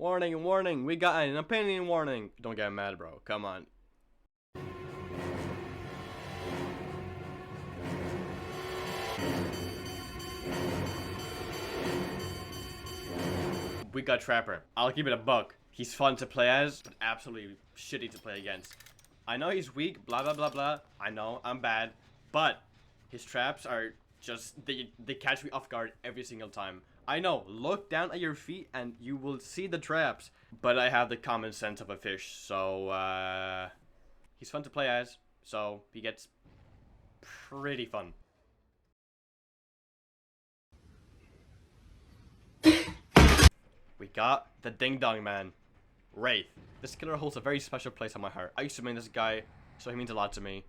Warning, warning, we got an opinion warning. Don't get mad, bro. Come on. We got Trapper. I'll keep it a buck. He's fun to play as, but absolutely shitty to play against. I know he's weak, blah blah blah blah. I know, I'm bad. But his traps are just, they catch me off guard every single time. I know, look down at your feet and you will see the traps. But I have the common sense of a fish, so he's fun to play as, so he gets pretty fun. We got the Ding Dong Man, Wraith. This killer holds a very special place on my heart. I used to main this guy, so he means a lot to me.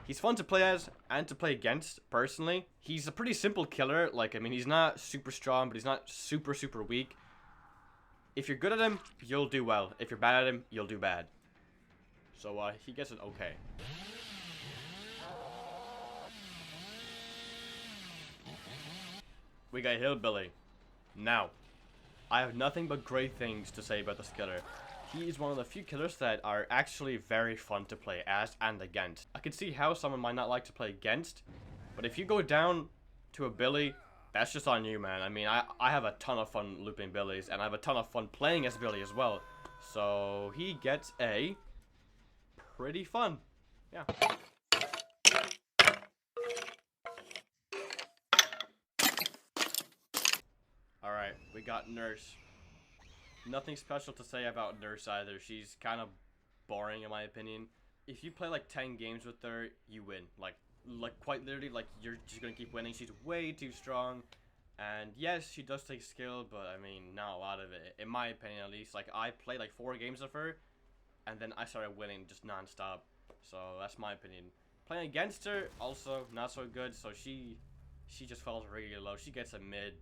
He's fun to play as and to play against, personally. He's a pretty simple killer. Like, I mean, he's not super strong, but he's not super weak. If you're good at him, you'll do well. If you're bad at him, you'll do bad. So, he gets an okay. We got Hillbilly. Now, I have nothing but great things to say about this killer. He is one of the few killers that are actually very fun to play as and against. I can see how someone might not like to play against, but if you go down to a Billy, that's just on you, man. I mean, I have a ton of fun looping Billies, and I have a ton of fun playing as Billy as well. So he gets a pretty fun. Yeah. Alright, we got Nurse. Nothing special to say about Nurse either. She's kind of boring in my opinion. If you play like 10 games with her, you win. Like quite literally, like you're just gonna keep winning. She's way too strong. And yes, she does take skill, but I mean, not a lot of it. In my opinion at least. Like I played like 4 games of her, and then I started winning just non-stop. So that's my opinion. Playing against her, also not so good, so she just falls really low. She gets a mid.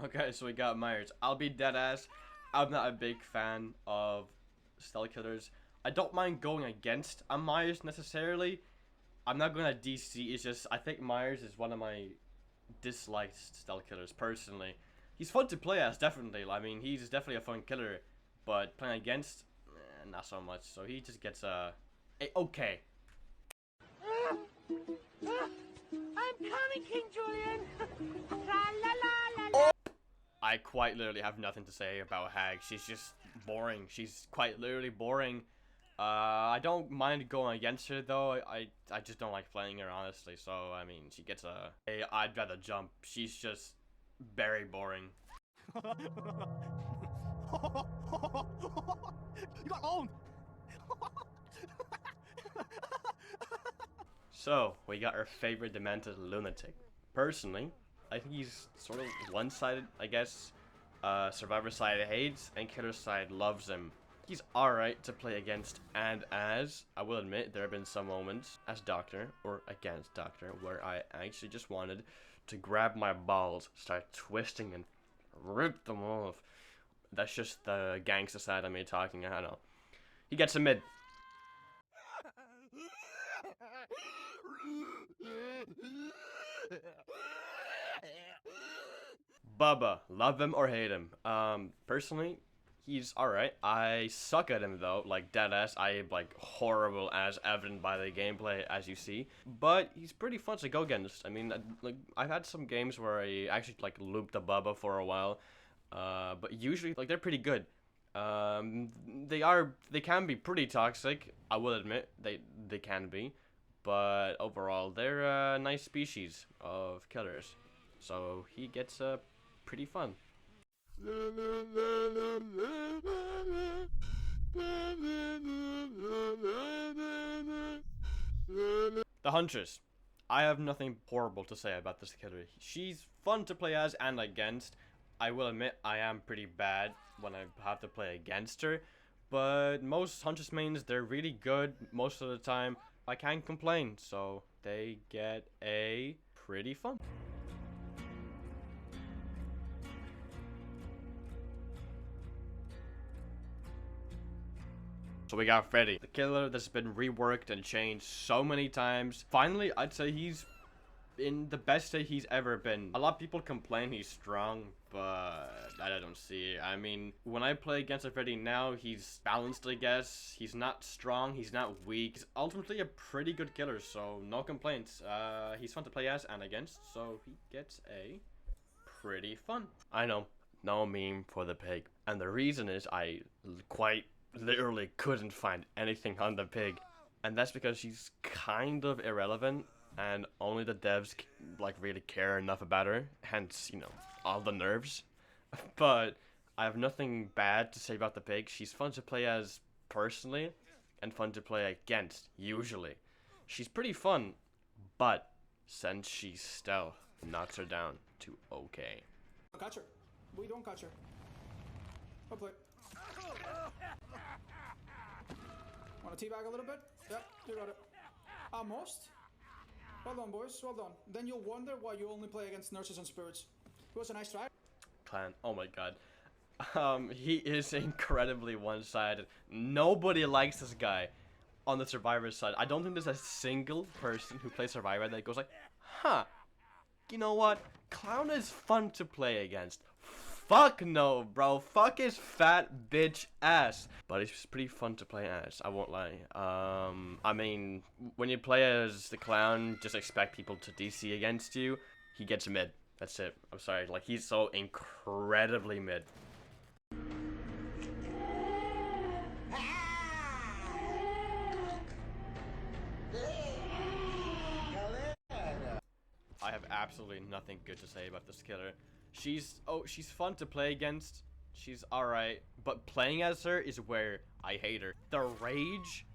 Okay, so we got Myers. I'll be dead ass. I'm not a big fan of stealth killers. I don't mind going against a Myers necessarily. I'm not going to DC. It's just I think Myers is one of my disliked stealth killers personally. He's fun to play as, definitely. I mean, he's definitely a fun killer, but playing against, not so much. So he just gets a okay. I'm coming, King Julian. I quite literally have nothing to say about Hag. She's just boring. She's quite literally boring. I don't mind going against her though. I just don't like playing her honestly. So I mean, she gets a I'd rather jump. She's just very boring. You got owned. So we got our favorite demented lunatic. Personally, I think he's sort of one-sided, I guess. Survivor side hates and killer side loves him. He's alright to play against and as. I will admit there have been some moments as Doctor or against Doctor where I actually just wanted to grab my balls, start twisting and rip them off. That's just the gangster side of me talking, I don't know. He gets a mid. Bubba, love him or hate him. Personally, he's alright. I suck at him though, like deadass. I am like horrible as evident by the gameplay as you see. But he's pretty fun to go against. I mean, like I've had some games where I actually like looped the Bubba for a while. But usually like they're pretty good. They can be pretty toxic. I will admit they can be. But overall, they're a nice species of killers. So he gets pretty fun. The Huntress. I have nothing horrible to say about this killer. She's fun to play as and against. I will admit I am pretty bad when I have to play against her. But most Huntress mains, they're really good most of the time. I can't complain, so they get a pretty fun. So we got Freddy, the killer that's been reworked and changed so many times. Finally, I'd say he's in the best state he's ever been. A lot of people complain he's strong, but I don't see it. I mean, when I play against a Freddy now, he's balanced, I guess. He's not strong, he's not weak. He's ultimately a pretty good killer, so no complaints. He's fun to play as and against, so he gets a pretty fun. I know, no meme for the pig. And the reason is I quite literally couldn't find anything on the pig. And that's because she's kind of irrelevant. And only the devs, like, really care enough about her. Hence, you know, all the nerves. But I have nothing bad to say about the pig. She's fun to play as personally, and fun to play against, usually. She's pretty fun, but since she's stealth, knocks her down to okay. Catch her. We don't catch her. I'll play. Want to teabag a little bit? Yep, you got it. Almost. Well done, boys. Well done. Then you'll wonder why you only play against nurses and spirits. It was a nice try. Clan. Oh my god. He is incredibly one-sided. Nobody likes this guy on the Survivor side. I don't think there's a single person who plays Survivor that goes like, huh, you know what? Clown is fun to play against. Fuck no, bro. Fuck his fat bitch ass. But it's pretty fun to play as, I won't lie. I mean, when you play as the clown, just expect people to DC against you. He gets mid. That's it. I'm sorry. Like, he's so incredibly mid. I have absolutely nothing good to say about this killer. She's fun to play against. She's alright. But playing as her is where I hate her. The rage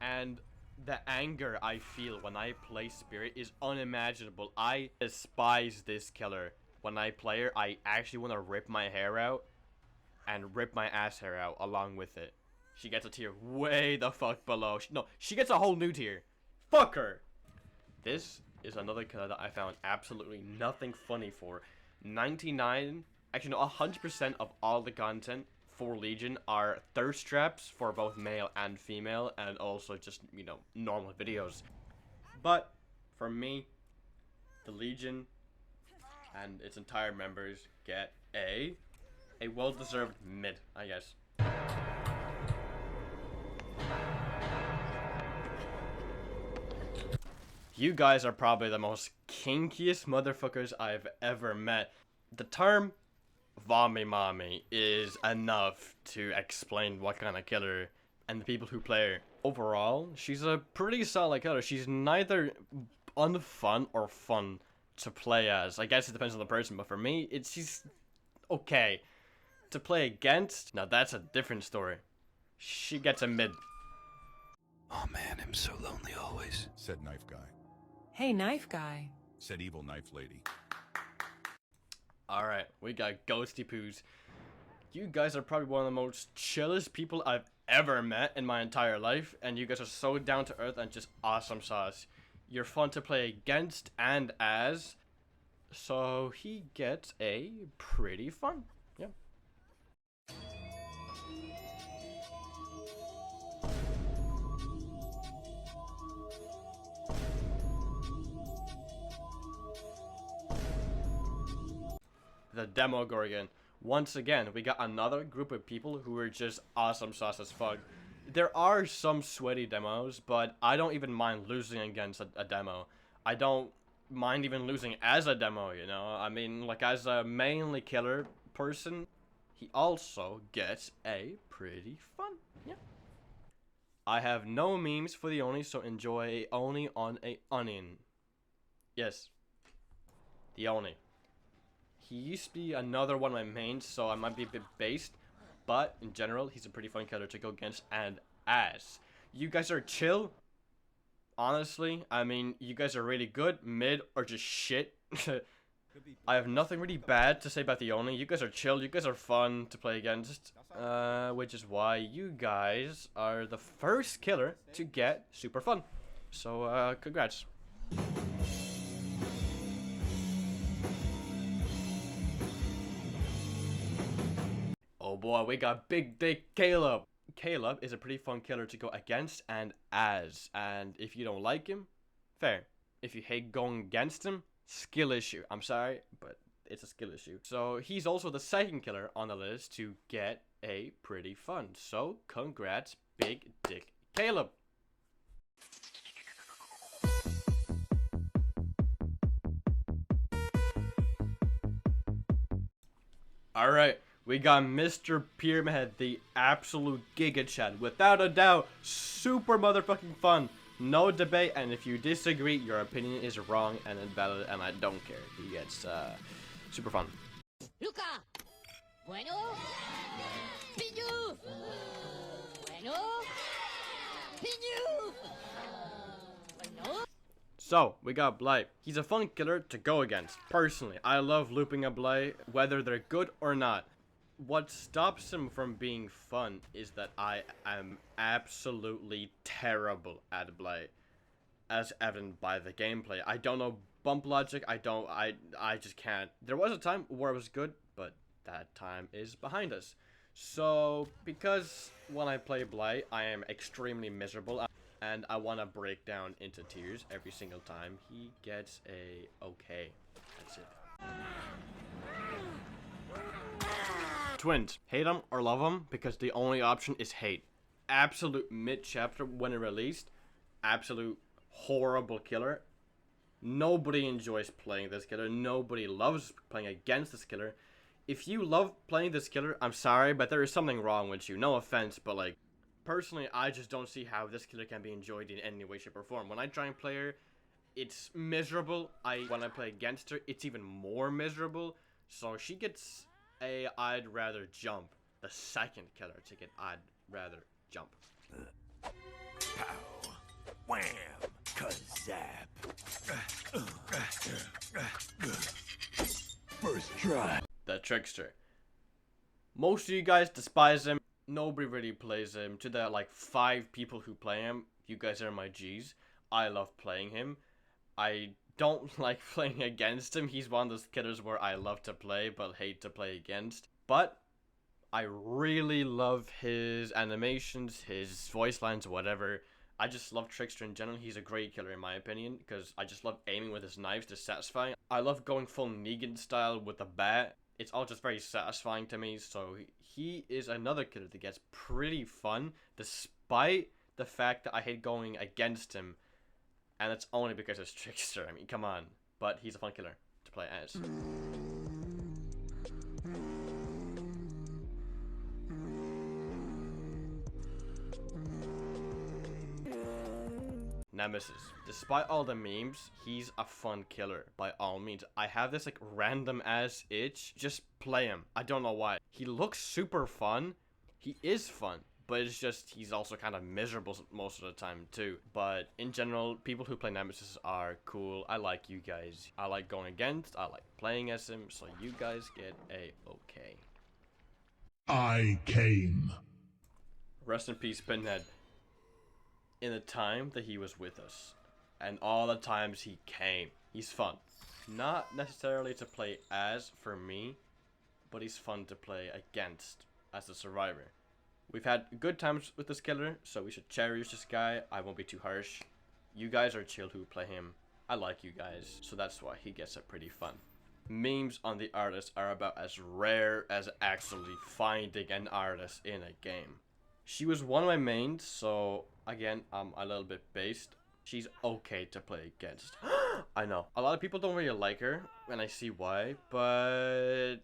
and the anger I feel when I play Spirit is unimaginable. I despise this killer. When I play her, I actually want to rip my hair out and rip my ass hair out along with it. She gets a tier way the fuck below. She gets a whole new tier. Fuck her. This is another killer that I found absolutely nothing funny for. 100% of all the content for Legion are thirst traps for both male and female, and also just, you know, normal videos. But for me, the Legion and its entire members get a well-deserved mid, I guess. You guys are probably the most kinkiest motherfuckers I've ever met. The term Vommy Mommy is enough to explain what kind of killer and the people who play her. Overall, she's a pretty solid killer. She's neither unfun or fun to play as. I guess it depends on the person, but for me, she's okay. To play against, now that's a different story. She gets a mid. Oh man, I'm so lonely always. Said knife guy. Hey, knife guy. Said evil knife lady. Alright, we got Ghosty Poos. You guys are probably one of the most chillest people I've ever met in my entire life, and you guys are so down to earth and just awesome sauce. You're fun to play against and as, so he gets a pretty fun. Yeah. The Demogorgon. Once again, we got another group of people who are just awesome sauce as fuck. There are some sweaty demos, but I don't even mind losing against a demo. I don't mind even losing as a demo, you know? I mean, like, as a mainly killer person, he also gets a pretty fun. Yeah. I have no memes for the Oni, so enjoy a Oni on a onion. Yes. The Oni. He used to be another one of my mains, so I might be a bit based, but in general, he's a pretty fun killer to go against and as. You guys are chill. Honestly, I mean, you guys are really good, mid, or just shit. I have nothing really bad to say about the Oni. You guys are chill, you guys are fun to play against, which is why you guys are the first killer to get super fun. So, congrats. Oh boy, we got Big Dick Caleb. Caleb is a pretty fun killer to go against and as. And if you don't like him, fair. If you hate going against him, skill issue. I'm sorry, but it's a skill issue. So he's also the second killer on the list to get a pretty fun. So congrats, Big Dick Caleb. Alright, we got Mr. Pyramid Head, the absolute Giga Chad. Without a doubt, super motherfucking fun. No debate, and if you disagree, your opinion is wrong and invalid, and I don't care. He gets, super fun. Luca. Bueno. Piñu. Bueno. Piñu. Bueno. So, we got Blight. He's a fun killer to go against. Personally, I love looping a Blight, whether they're good or not. What stops him from being fun is that I am absolutely terrible at Blight, as evident by the gameplay. I don't know bump logic, I just can't. There was a time where it was good, but that time is behind us. So, because when I play Blight, I am extremely miserable, and I want to break down into tears every single time, he gets a okay. That's it. Twins. Hate them or love them because the only option is hate. Absolute mid-chapter when it released. Absolute horrible killer. Nobody enjoys playing this killer. Nobody loves playing against this killer. If you love playing this killer, I'm sorry, but there is something wrong with you. No offense, but like, personally, I just don't see how this killer can be enjoyed in any way, shape, or form. When I try and play her, it's miserable. When I play against her, it's even more miserable. So she gets a I'd rather jump. The second killer to get I'd rather jump. Pow. Wham. Kazap. First try. The Trickster. Most of you guys despise him. Nobody really plays him. To the like 5 people who play him, you guys are my G's. I love playing him. I don't like playing against him. He's one of those killers where I love to play but hate to play against. But I really love his animations, his voice lines, whatever. I just love Trickster in general. He's a great killer in my opinion because I just love aiming with his knives. They're satisfying. I love going full Negan style with the bat. It's all just very satisfying to me. So he is another killer that gets pretty fun despite the fact that I hate going against him. And it's only because it's Trickster. I mean, come on. But he's a fun killer to play as. Nemesis. Despite all the memes, he's a fun killer by all means. I have this like random ass itch. Just play him. I don't know why. He looks super fun. He is fun. But it's just, he's also kind of miserable most of the time too. But in general, people who play Nemesis are cool. I like you guys. I like going against. I like playing as him. So you guys get a okay. I came. Rest in peace, Pinhead. In the time that he was with us. And all the times he came. He's fun. Not necessarily to play as for me. But he's fun to play against as a survivor. We've had good times with this killer, so we should cherish this guy. I won't be too harsh. You guys are chill who play him. I like you guys, so that's why he gets it pretty fun. Memes on the artist are about as rare as actually finding an artist in a game. She was one of my mains, so again, I'm a little bit based. She's okay to play against. I know. A lot of people don't really like her, and I see why, but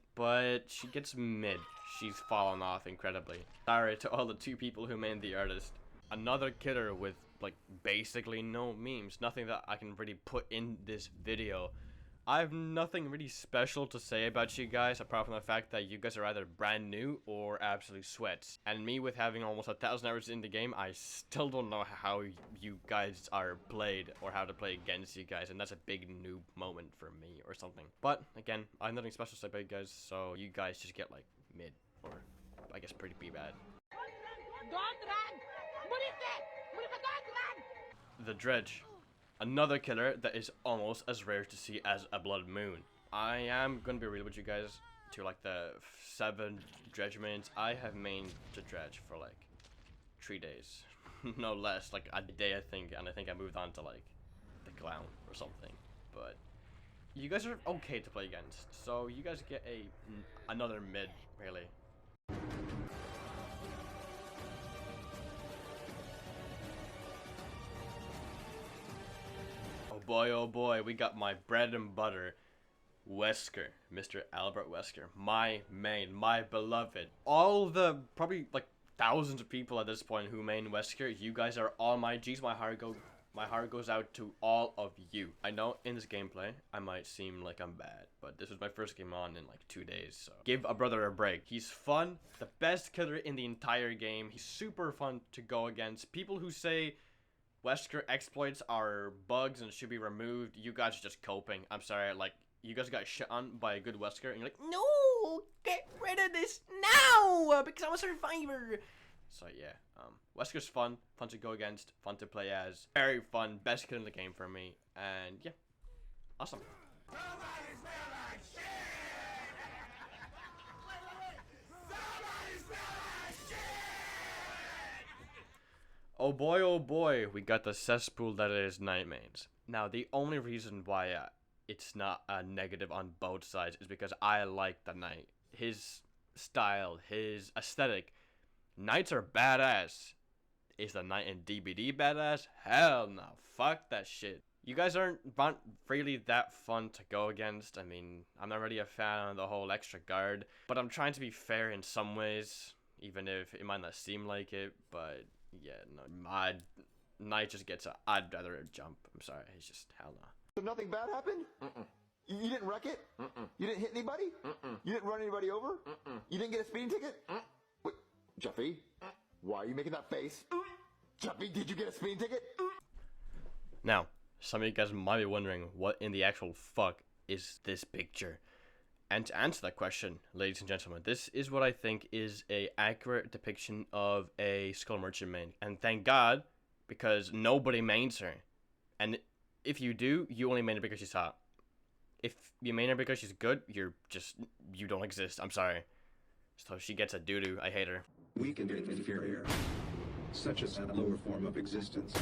she gets mid. She's fallen off incredibly. Sorry to all the 2 people who made the artist. Another killer with like basically no memes. Nothing that I can really put in this video. I have nothing really special to say about you guys apart from the fact that you guys are either brand new or absolute sweats. And me with having almost 1,000 hours in the game, I still don't know how you guys are played or how to play against you guys. And that's a big noob moment for me or something. But again, I have nothing special to say about you guys. So you guys just get like mid or I guess pretty bad. Don't run! What is that? What if I don't run? The Dredge. Another killer that is almost as rare to see as a Blood Moon. I am gonna be real with you guys. To like the 7 Dredge mains, I have mained the Dredge for like 3 days. No less, like a day I think, and I think I moved on to like the clown or something. But you guys are okay to play against, so you guys get another mid, really. Oh boy, we got my bread and butter, Wesker, Mr. Albert Wesker, my main, my beloved. All the probably like thousands of people at this point who main Wesker, you guys are all my G's. My heart goes out to all of you. I know in this gameplay I might seem like I'm bad, but this was my first game on in like 2 days, so give a brother a break. He's fun, the best killer in the entire game. He's super fun to go against. People who say Wesker exploits are bugs and should be removed, you guys are just coping. I'm sorry, like, you guys got shit on by a good Wesker, and you're like, no, get rid of this now, because I'm a survivor. So yeah, Wesker's fun to go against, fun to play as, very fun, best kid in the game for me, and yeah, awesome. Oh boy, we got the cesspool that is Nightmanes. Now, the only reason why it's not a negative on both sides is because I like the Knight. His style, his aesthetic. Knights are badass. Is the Knight in DBD badass? Hell no. Fuck that shit. You guys aren't really that fun to go against. I mean, I'm not really a fan of the whole extra guard, but I'm trying to be fair in some ways, even if it might not seem like it, but yeah, no, my Knight just gets I'd rather jump. I'm sorry, it's just hell no. So nothing bad happened? You didn't wreck it? You didn't hit anybody? You didn't run anybody over? You didn't get a speeding ticket? Wait, Juffy, why are you making that face? Juffy, did you get a speeding ticket? Now, some of you guys might be wondering what in the actual fuck is this picture? And to answer that question, ladies and gentlemen, this is what I think is a accurate depiction of a Skull Merchant main. And thank God, because nobody mains her. And if you do, you only main her because she's hot. If you main her because she's good, you don't exist. I'm sorry. So she gets a doo-doo. I hate her. Weakened and inferior. Such a lower form of existence.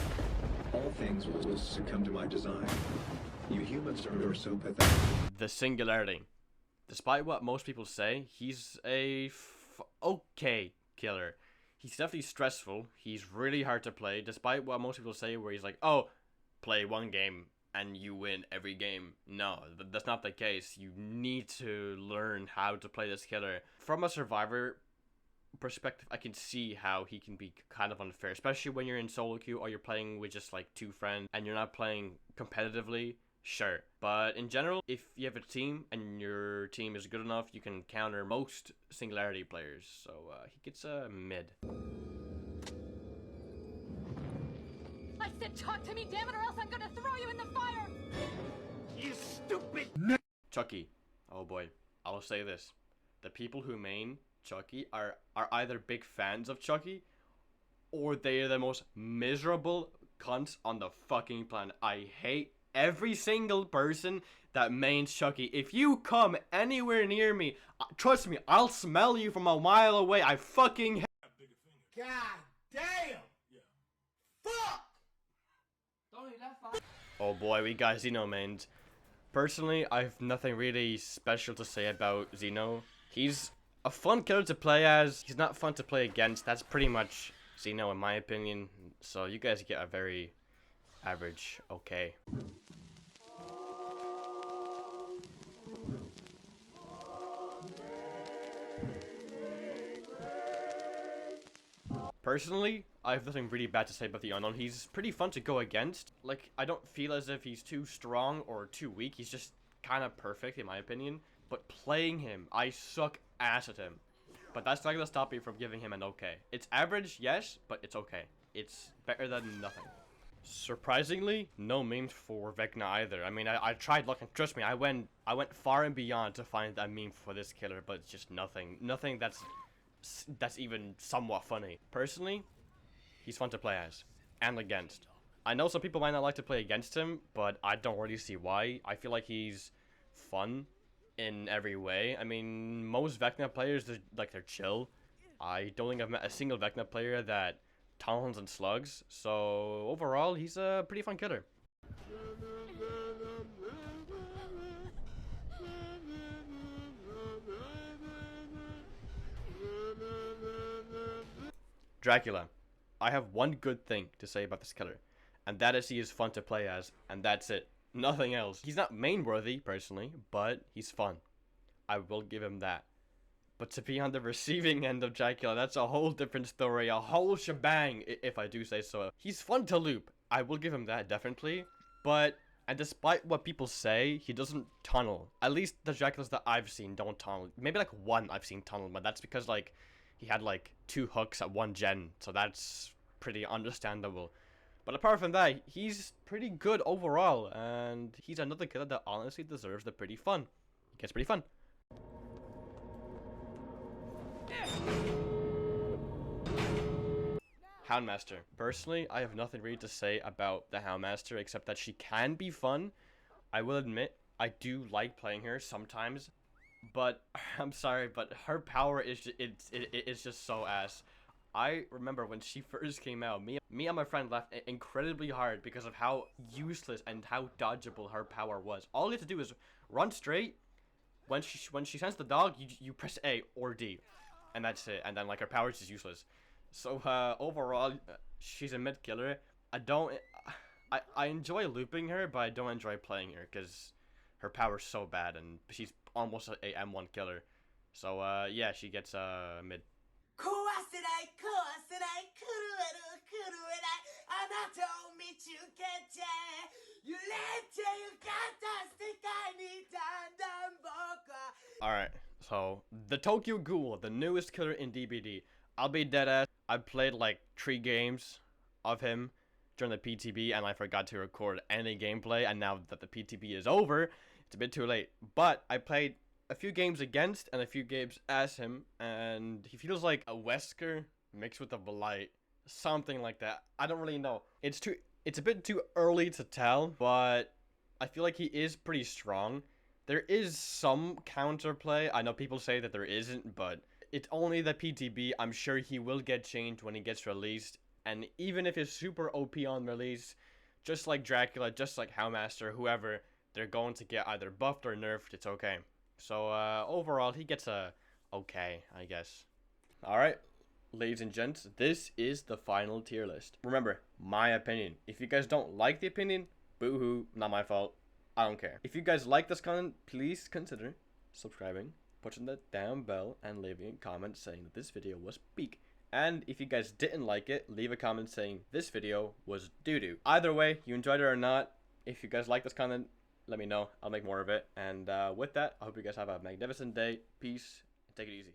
All things will succumb to my design. You humans are so pathetic. The Singularity. Despite what most people say, he's a okay killer. He's definitely stressful. He's really hard to play. Despite what most people say, where he's like, oh, play one game and you win every game. No, that's not the case. You need to learn how to play this killer. From a survivor perspective, I can see how he can be kind of unfair, especially when you're in solo queue or you're playing with just like 2 friends and you're not playing competitively. Sure, but in general, if you have a team and your team is good enough, you can counter most Singularity players. So he gets a mid. I said talk to me, damn it, or else I'm gonna throw you in the fire! You stupid! Chucky. Oh boy, I'll say this. The people who main Chucky are either big fans of Chucky, or they are the most miserable cunts on the fucking planet. I hate every single person that mains Chucky. If you come anywhere near me, trust me, I'll smell you from a mile away. I fucking God damn! Yeah. Fuck! Don't need that far. Oh boy, we got Xeno mains. Personally, I have nothing really special to say about Xeno. He's a fun killer to play as. He's not fun to play against. That's pretty much Xeno in my opinion. So you guys get a very average okay. Personally, I have nothing really bad to say about the Unknown. He's pretty fun to go against. Like, I don't feel as if he's too strong or too weak. He's just kind of perfect in my opinion. But playing him, I suck ass at him. But that's not going to stop me from giving him an okay. It's average, yes, but it's okay. It's better than nothing. Surprisingly, no memes for Vecna either. I mean, I tried looking. Trust me, I went far and beyond to find a meme for this killer, but it's just nothing. Nothing that's even somewhat funny. Personally, he's fun to play as and against. I know some people might not like to play against him, but I don't really see why. I feel like he's fun in every way. I mean, most Vecna players, they're chill. I don't think I've met a single Vecna player that tunnels and slugs. So overall, he's a pretty fun killer. Dracula. I have one good thing to say about this killer, and that is he is fun to play as, and that's it. Nothing else. He's not main worthy, personally, but he's fun. I will give him that. But to be on the receiving end of Dracula, that's a whole different story, a whole shebang, if I do say so. He's fun to loop. I will give him that, definitely. But, and despite what people say, he doesn't tunnel. At least the Draculas that I've seen don't tunnel. Maybe like one I've seen tunnel, but that's because like he had like 2 hooks at 1 gen, so that's pretty understandable. But apart from that, he's pretty good overall, and he's another killer that honestly deserves the pretty fun. He gets pretty fun. Houndmaster. Personally, I have nothing really to say about the Houndmaster except that she can be fun. I will admit, I do like playing her sometimes, but I'm sorry, but her power is it's just so ass. I remember when she first came out, me and my friend laughed incredibly hard because of how useless and how dodgeable her power was. All you have to do is run straight. When she sends the dog, you press A or D, and that's it. And then like her power is just useless. So overall, she's a mid killer. I enjoy looping her, but I don't enjoy playing her because her power's so bad, and she's almost a M1 killer. So yeah, she gets mid. Alright, so the Tokyo Ghoul, the newest killer in DBD. I'll be deadass. I played like 3 games of him during the PTB, and I forgot to record any gameplay, and now that the PTB is over, it's a bit too late. But I played a few games against and a few games as him, and he feels like a Wesker mixed with a Blight, something like that. I don't really know. It's a bit too early to tell, but I feel like he is pretty strong. There is some counterplay. I know people say that there isn't, but it's only the PTB. I'm sure he will get changed when he gets released, and even if he's super OP on release, just like Dracula, just like Houndmaster, whoever, they're going to get either buffed or nerfed. It's okay. So overall, he gets a okay, I guess. Alright, ladies and gents, this is the final tier list. Remember, my opinion. If you guys don't like the opinion, boo-hoo, not my fault. I don't care. If you guys like this content, please consider subscribing, pushing that down bell, and leaving a comment saying that this video was peak. And if you guys didn't like it, leave a comment saying this video was doo-doo. Either way, you enjoyed it or not, if you guys like this content, let me know. I'll make more of it. And with that, I hope you guys have a magnificent day. Peace. And take it easy.